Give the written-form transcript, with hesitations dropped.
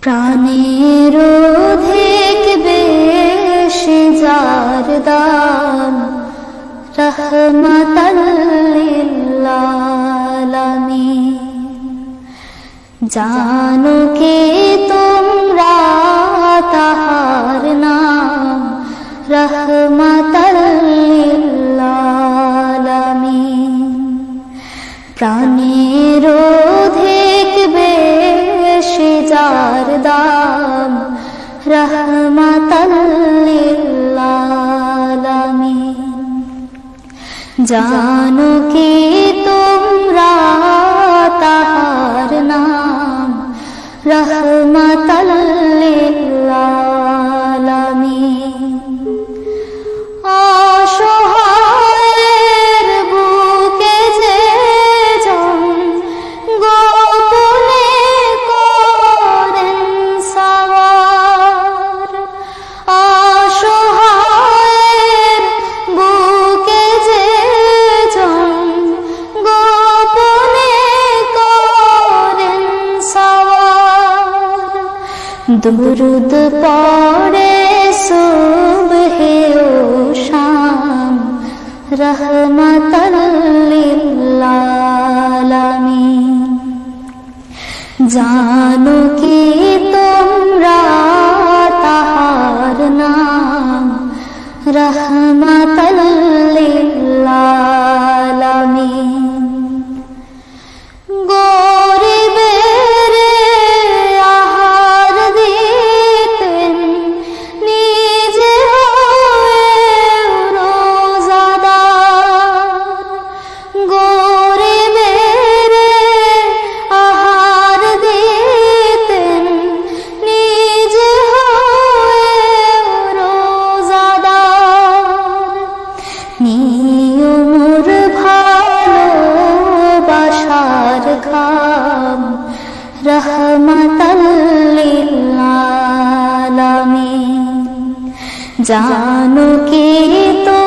প্রাণের অধিক বেশি যার দান রহমাতাল লিল আলামিন। জানো কে তোমরা তাহার নাম রহমাতাল লিল আলামিন। প্রাণের অধিক বেশি যার দাম রহমাতাল লিল আলামিন। জানো কি তোমরা তাহার নাম রহমাতাল লিল আলামিন। অসহায়ের বুকে যে জন গোপনে করেন সওয়ার। অসহায়ের বুকে যে জন গোপনে করেন সওয়ার। দুরুদ পড়ে সুবহে ও শাম রহমাতাল লিল আলামিন। জানো কি তোমরা তাহার নাম রহমাতাল লিল আলামিন। গরিবের আহার দিতেন নিজে হয়ে রোজাদার। গরিবের আহার দিতেন নিজে হয়ে রোজাদার। নিয়মর ভালোবাসার খাম রহমাতাল লিল আলামিন। জানো কি তো